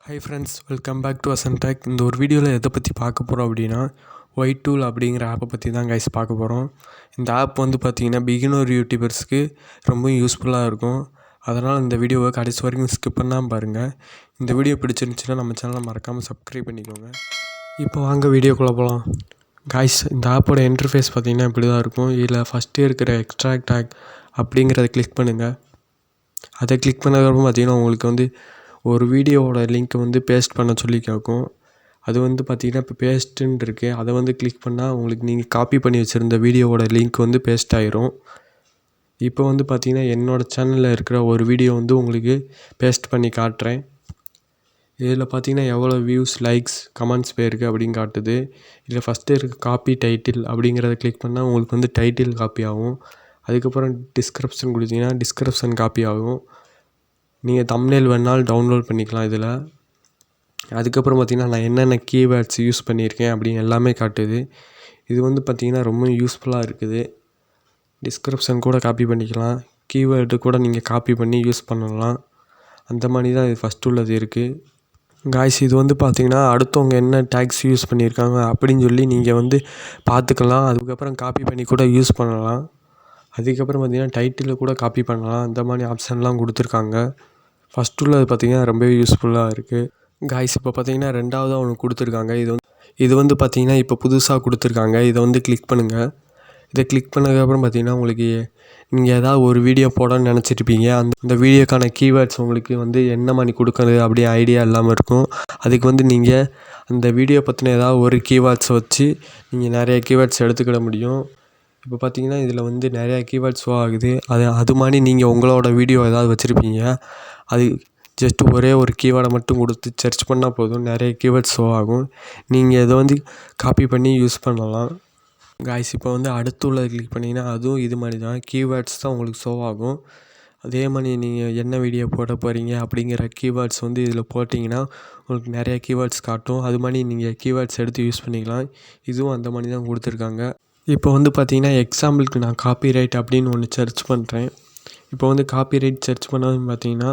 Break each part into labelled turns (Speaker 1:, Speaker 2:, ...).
Speaker 1: High friends, welcome back to Vasanth Tech. இந்த ஒரு வீடியோவில் எதை பற்றி பார்க்க போகிறோம் அப்படின்னா ஒயிட் டூல் அப்படிங்கிற ஆப்பை பற்றி தான் கைஸ் பார்க்க போகிறோம். இந்த ஆப் வந்து பார்த்திங்கன்னா பிகினர் யூடியூபர்ஸ்க்கு ரொம்ப யூஸ்ஃபுல்லாக இருக்கும். அதனால் இந்த வீடியோவை கடைசி வரைக்கும் ஸ்கிப் பண்ணாமல் பாருங்கள். இந்த வீடியோ பிடிச்சிருந்துச்சுன்னா நம்ம சேனலை மறக்காமல் சப்ஸ்கிரைப் பண்ணிக்கோங்க. இப்போ வாங்க வீடியோக்குள்ளே போகலாம். கைஸ், இந்த ஆப்போட இன்டர்ஃபேஸ் பார்த்திங்கன்னா இப்படி தான் இருக்கும். இதில் ஃபஸ்ட்டு இருக்கிற எக்ஸ்ட்ராக்ட் டேக் அப்படிங்கிறத கிளிக் பண்ணுங்கள். அதை கிளிக் பண்ணதுக்கப்புறம் பார்த்திங்கன்னா உங்களுக்கு வந்து ஒரு வீடியோவோட லிங்க்கை வந்து பேஸ்ட் பண்ண சொல்லி கேட்கும். அது வந்து பார்த்திங்கன்னா இப்போ பேஸ்ட்டுன்னு இருக்குது. அதை வந்து கிளிக் பண்ணால் உங்களுக்கு நீங்கள் காப்பி பண்ணி வச்சுருந்த வீடியோவோட லிங்க் வந்து பேஸ்ட் ஆகிரும். இப்போ வந்து பார்த்திங்கன்னா என்னோடய சேனலில் இருக்கிற ஒரு வீடியோ வந்து உங்களுக்கு பேஸ்ட் பண்ணி காட்டுறேன். இதில் பார்த்திங்கன்னா எவ்வளோ வியூஸ், லைக்ஸ், கமெண்ட்ஸ் போயிருக்கு அப்படின்னு காட்டுது. இதில் ஃபஸ்ட்டு இருக்க காப்பி டைட்டில் அப்படிங்கிறத கிளிக் பண்ணால் உங்களுக்கு வந்து டைட்டில் காப்பி ஆகும். அதுக்கப்புறம் டிஸ்கிரிப்ஷன் கொடுத்தீங்கன்னா டிஸ்கிரிப்ஷன் காப்பி ஆகும். நீங்கள் தம்ப்நெயில் வேணாலும் டவுன்லோட் பண்ணிக்கலாம் இதில். அதுக்கப்புறம் பார்த்திங்கன்னா நான் என்னென்ன கீவேர்ட்ஸ் யூஸ் பண்ணியிருக்கேன் அப்படின்னு எல்லாமே காட்டுது. இது வந்து பார்த்திங்கன்னா ரொம்ப யூஸ்ஃபுல்லாக இருக்குது. டிஸ்கிரிப்ஷன் கூட காப்பி பண்ணிக்கலாம், கீவேர்டு கூட நீங்கள் காப்பி பண்ணி யூஸ் பண்ணலாம். அந்த மாதிரி தான் இது ஃபஸ்ட்டு உள்ளது இருக்குது. காய்ஸ், இது வந்து பார்த்திங்கன்னா அடுத்தவங்க என்ன டேக்ஸ் யூஸ் பண்ணியிருக்காங்க அப்படின்னு சொல்லி நீங்கள் வந்து பார்த்துக்கலாம். அதுக்கப்புறம் காப்பி பண்ணி கூட யூஸ் பண்ணலாம். அதுக்கப்புறம் பார்த்திங்கன்னா டைட்டிலில் கூட காப்பி பண்ணலாம். அந்த மாதிரி ஆப்ஷன்லாம் கொடுத்துருக்காங்க. ஃபஸ்ட்டு உள்ளது பார்த்திங்கன்னா ரொம்பவே யூஸ்ஃபுல்லாக இருக்குது. காய்ஸ், இப்போ பார்த்திங்கன்னா ரெண்டாவதாக ஒன்று கொடுத்துருக்காங்க. இது வந்து பார்த்திங்கன்னா இப்போ புதுசாக கொடுத்துருக்காங்க. இதை வந்து கிளிக் பண்ணுங்கள். இதை கிளிக் பண்ணதுக்கப்புறம் பார்த்திங்கன்னா உங்களுக்கு நீங்கள் ஏதாவது ஒரு வீடியோ போடணும்னு நினச்சிட்ருப்பீங்க. அந்த வீடியோக்கான கீவேர்ட்ஸ் உங்களுக்கு வந்து என்ன மாதிரி கொடுக்குறது அப்படி ஐடியா இல்லாமல் இருக்கும். அதுக்கு வந்து நீங்கள் அந்த வீடியோ பற்றின ஏதாவது ஒரு கீவேர்ட்ஸை வச்சு நீங்கள் நிறைய கீவேர்ட்ஸ் எடுத்துக்கிட முடியும். இப்போ பார்த்திங்கன்னா இதில் வந்து நிறையா கீவேர்ட்ஸ் ஷோ ஆகுது. அது மாதிரி நீங்கள் உங்களோட வீடியோ ஏதாவது வச்சுருப்பீங்க. அது ஜஸ்ட்டு ஒரே ஒரு கீவேர்டை மட்டும் கொடுத்து சர்ச் பண்ணால் போதும், நிறைய கீவேர்ட்ஸ் ஷோ ஆகும். நீங்கள் இதை வந்து காப்பி பண்ணி யூஸ் பண்ணலாம். காய்ஸ், இப்போ வந்து அடுத்து உள்ளதை கிளிக் பண்ணிங்கன்னா அதுவும் இது மாதிரி தான் கீவேர்ட்ஸ் தான் உங்களுக்கு ஷோ ஆகும். அதே மாதிரி நீங்கள் என்ன வீடியோ போட போகிறீங்க அப்படிங்கிற கீவேர்ட்ஸ் வந்து இதில் போட்டிங்கன்னா உங்களுக்கு நிறைய கீவேர்ட்ஸ் காட்டும். அது மாதிரி நீங்கள் கீவேர்ட்ஸ் எடுத்து யூஸ் பண்ணிக்கலாம். இதுவும் அந்த மாதிரி தான் கொடுத்துருக்காங்க. இப்போ வந்து பார்த்திங்கன்னா எக்ஸாம்பிளுக்கு நான் காப்பிரைட் அப்படின்னு ஒன்று சர்ச் பண்ணுறேன். இப்போ வந்து காப்பிரைட் சர்ச் பண்ணதுன்னு பார்த்திங்கன்னா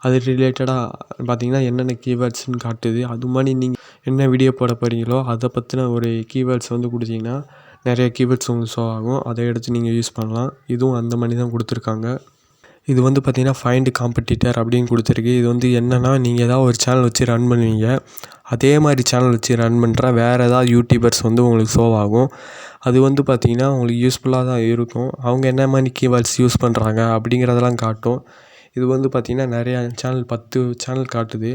Speaker 1: அது ரிலேட்டடாக பார்த்திங்கன்னா என்னென்ன கீவேர்ட்ஸ்னு காட்டுது. அது மாதிரி நீங்கள் என்ன வீடியோ போட போகிறீங்களோ அதை பற்றின ஒரு கீவேர்ட்ஸ் வந்து கொடுத்தீங்கன்னா நிறைய கீவேர்ட்ஸ் உங்களுக்கு ஷோ ஆகும். அதை எடுத்து நீங்கள் யூஸ் பண்ணலாம். இதுவும் அந்த மாதிரி தான் கொடுத்துருக்காங்க. இது வந்து பார்த்திங்கன்னா ஃபைண்ட் காம்படிட்டர் அப்படின்னு கொடுத்துருக்கு. இது வந்து என்னென்னா நீங்கள் ஏதாவது ஒரு சேனல் வச்சு ரன் பண்ணுவீங்க. அதே மாதிரி சேனல் வச்சு ரன் பண்ணுற வேறு ஏதாவது யூடியூபர்ஸ் வந்து உங்களுக்கு ஷோ ஆகும். அது வந்து பார்த்திங்கன்னா உங்களுக்கு யூஸ்ஃபுல்லாக தான் இருக்கும். அவங்க என்ன மாதிரி கீவேர்ட்ஸ் யூஸ் பண்ணுறாங்க அப்படிங்கிறதெல்லாம் காட்டும். இது வந்து பார்த்திங்கன்னா நிறையா சேனல் 10 சேனல் காட்டுது.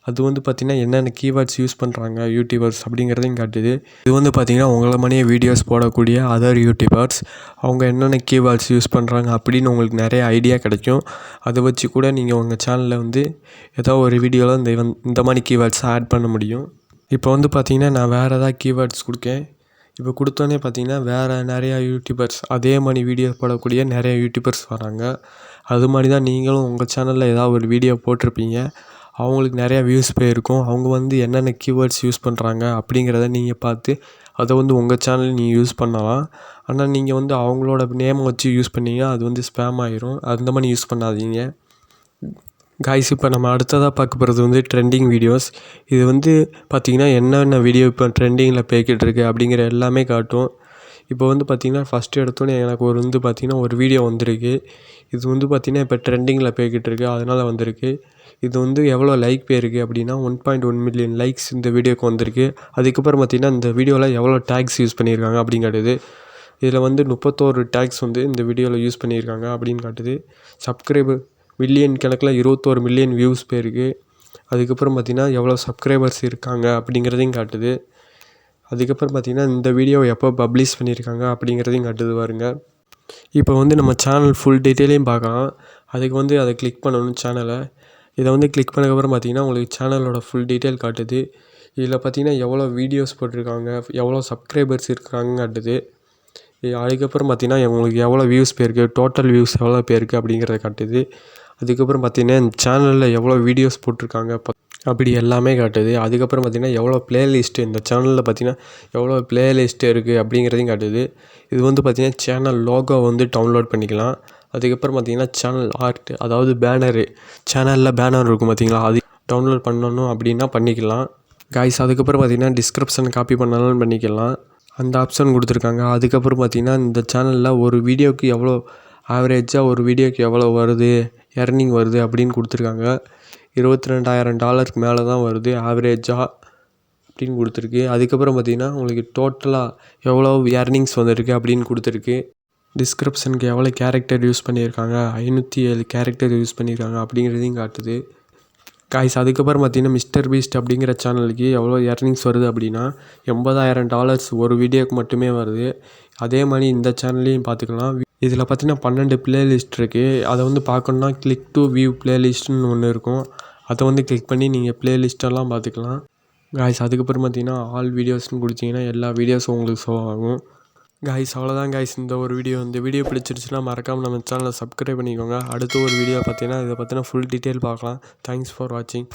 Speaker 1: அது வந்து பார்த்திங்கன்னா என்னென்ன கீவேர்ட்ஸ் யூஸ் பண்ணுறாங்க யூடியூபர்ஸ் அப்படிங்கிறதையும் காட்டுது. இது வந்து பார்த்திங்கன்னா உங்களை மாதிரியே வீடியோஸ் போடக்கூடிய அதர் யூடியூபர்ஸ் அவங்க என்னென்ன கீவேர்ட்ஸ் யூஸ் பண்ணுறாங்க அப்படின்னு உங்களுக்கு நிறைய ஐடியா கிடைக்கும். அதை வச்சு கூட நீங்கள் உங்கள் சேனலில் வந்து ஏதோ ஒரு வீடியோவில் இந்த மாதிரி கீவேர்ட்ஸை ஆட் பண்ண முடியும். இப்போ வந்து பார்த்திங்கன்னா நான் வேறு ஏதாவது கீவேர்ட்ஸ் கொடுக்கேன். இப்போ கொடுத்தோன்னே பார்த்திங்கன்னா வேறு நிறையா யூடியூபர்ஸ் அதே மாதிரி வீடியோ போடக்கூடிய நிறைய யூடியூபர்ஸ் வராங்க. அது மாதிரி தான் நீங்களும் உங்கள் சேனலில் ஏதாவது ஒரு வீடியோ போட்டிருப்பீங்க. அவங்களுக்கு நிறையா வியூஸ் போயிருக்கும். அவங்க வந்து என்னென்ன கீவேர்ட்ஸ் யூஸ் பண்ணுறாங்க அப்படிங்கிறத நீங்கள் பார்த்து அதை வந்து உங்கள் சேனலில் நீங்கள் யூஸ் பண்ணலாம். ஆனால் நீங்கள் வந்து அவங்களோட நேமை வச்சு யூஸ் பண்ணிங்கன்னா அது வந்து ஸ்பேம் ஆகிரும். அந்த மாதிரி யூஸ் பண்ணாதீங்க. காய்ஸ், இப்போ நம்ம அடுத்ததாக பார்க்க போகிறது வந்து ட்ரெண்டிங் வீடியோஸ். இது வந்து பார்த்திங்கன்னா என்னென்ன வீடியோ இப்போ ட்ரெண்டிங்கில் போய்கிட்டு இருக்குது அப்படிங்கிற எல்லாமே காட்டும். இப்போ வந்து பார்த்திங்கன்னா ஃபஸ்ட்டு எடுத்தோன்னே எனக்கு வந்து பார்த்திங்கன்னா ஒரு வீடியோ வந்திருக்கு. இது வந்து பார்த்திங்கன்னா இப்போ ட்ரெண்டிங்கில் போய்கிட்டு இருக்குது, அதனால் வந்திருக்கு. இது வந்து எவ்வளோ லைக் போயிருக்கு அப்படின்னா 1.1 மில்லியன் லைக்ஸ் இந்த வீடியோக்கு வந்திருக்கு. அதுக்கப்புறம் பார்த்திங்கன்னா இந்த வீடியோவில் எவ்வளோ டேக்ஸ் யூஸ் பண்ணியிருக்காங்க அப்படின்னு காட்டுது. இதில் வந்து 31 டேக்ஸ் வந்து இந்த வீடியோவில் யூஸ் பண்ணியிருக்காங்க அப்படின்னு காட்டுது. சப்ஸ்கிரைபர் மில்லியன் கணக்கில் 21 மில்லியன் வியூஸ் போயிருக்கு. அதுக்கப்புறம் பார்த்திங்கன்னா எவ்வளோ சப்ஸ்கிரைபர்ஸ் இருக்காங்க அப்படிங்கிறதையும் காட்டுது. அதுக்கப்புறம் பார்த்திங்கன்னா இந்த வீடியோவை எப்போ பப்ளிஷ் பண்ணியிருக்காங்க அப்படிங்கிறதையும் காட்டுது பாருங்க. இப்போ வந்து நம்ம சேனல் ஃபுல் டீட்டெயிலையும் பார்க்கலாம். அதுக்கு வந்து அதை கிளிக் பண்ணணும் சேனலை. இதை வந்து கிளிக் பண்ணதுக்கப்புறம் பார்த்திங்கன்னா உங்களுக்கு சேனலோட ஃபுல் டீட்டெயில் காட்டுது. இதில் பார்த்திங்கன்னா எவ்வளோ வீடியோஸ் போட்டிருக்காங்க, எவ்வளோ சப்ஸ்கிரைபர்ஸ் இருக்கிறாங்க காட்டுது. அதுக்கப்புறம் பார்த்திங்கன்னா உங்களுக்கு எவ்வளோ வியூஸ் போயிருக்கு, டோட்டல் வியூஸ் எவ்வளோ போயிருக்கு அப்படிங்கிறத காட்டுது. அதுக்கப்புறம் பார்த்திங்கன்னா இந்த சேனலில் எவ்வளோ வீடியோஸ் போட்டிருக்காங்க அப்படி எல்லாமே காட்டுது. அதுக்கப்புறம் பார்த்திங்கன்னா எவ்வளோ ப்ளேலிஸ்ட்டு இந்த சேனலில் பார்த்திங்கன்னா எவ்வளோ ப்ளேலிஸ்ட்டு இருக்குது அப்படிங்கிறதையும் காட்டுது. இது வந்து பார்த்திங்கன்னா சேனல் லோகோ வந்து டவுன்லோட் பண்ணிக்கலாம். அதுக்கப்புறம் பார்த்திங்கன்னா சேனல் ஆர்ட், அதாவது பேனரு, சேனலில் பேனர் இருக்கும் பார்த்திங்களா, அது டவுன்லோட் பண்ணணும் அப்படின்னா பண்ணிக்கலாம் காய்ஸ். அதுக்கப்புறம் பார்த்திங்கன்னா டிஸ்கிரிப்ஷன் காப்பி பண்ணாலும் பண்ணிக்கலாம், அந்த ஆப்ஷன் கொடுத்துருக்காங்க. அதுக்கப்புறம் பார்த்திங்கன்னா இந்த சேனலில் ஒரு வீடியோக்கு எவ்வளோ ஆவரேஜாக ஒரு வீடியோக்கு எவ்வளோ வருது எர்னிங் வருது அப்படின்னு கொடுத்துருக்காங்க. $22,000 மேலே தான் வருது ஆவரேஜாக அப்படின்னு கொடுத்துருக்கு. அதுக்கப்புறம் பார்த்திங்கன்னா உங்களுக்கு டோட்டலாக எவ்வளோ எர்னிங்ஸ் வந்திருக்கு அப்படின்னு கொடுத்துருக்கு. டிஸ்கிரிப்ஷனுக்கு எவ்வளோ கேரக்டர் யூஸ் பண்ணியிருக்காங்க, 507 கேரக்டர் யூஸ் பண்ணியிருக்காங்க அப்படிங்கிறதையும் காட்டுது காய்ஸ். அதுக்கப்புறம் பார்த்திங்கன்னா மிஸ்டர் பீஸ்ட் அப்படிங்கிற சேனலுக்கு எவ்வளோ எர்னிங்ஸ் வருது அப்படின்னா $80,000 ஒரு வீடியோக்கு மட்டுமே வருது. அதே மாதிரி இந்த சேனல்லையும் பார்த்துக்கலாம். இதில் பார்த்திங்கன்னா 12 பிளேலிஸ்ட் இருக்குது. அதை வந்து பார்க்கணுன்னா கிளிக் டு வியூ பிளேலிஸ்ட்னு ஒன்று இருக்கும். அதை வந்து கிளிக் பண்ணி நீங்கள் பிளேலிஸ்ட்டெல்லாம் பார்த்துக்கலாம் காய்ஸ். அதுக்கப்புறம் பார்த்திங்கன்னா ஆல் வீடியோஸ்னு கொடுத்தீங்கன்னா எல்லா வீடியோஸும் உங்களுக்கு ஷோ ஆகும் காய்ஸ். அவ்வளோதான் காய்ஸ் இந்த ஒரு வீடியோ. இந்த வீடியோ பிடிச்சிருச்சுன்னா மறக்காமல் நம்ம சேனலை சப்ஸ்கிரைப் பண்ணிக்கோங்க. அடுத்த ஒரு வீடியோ பார்த்தீங்கன்னா இதை பற்றின ஃபுல் டீட்டெயில் பார்க்கலாம். தேங்க்ஸ் ஃபார் வாட்சிங்.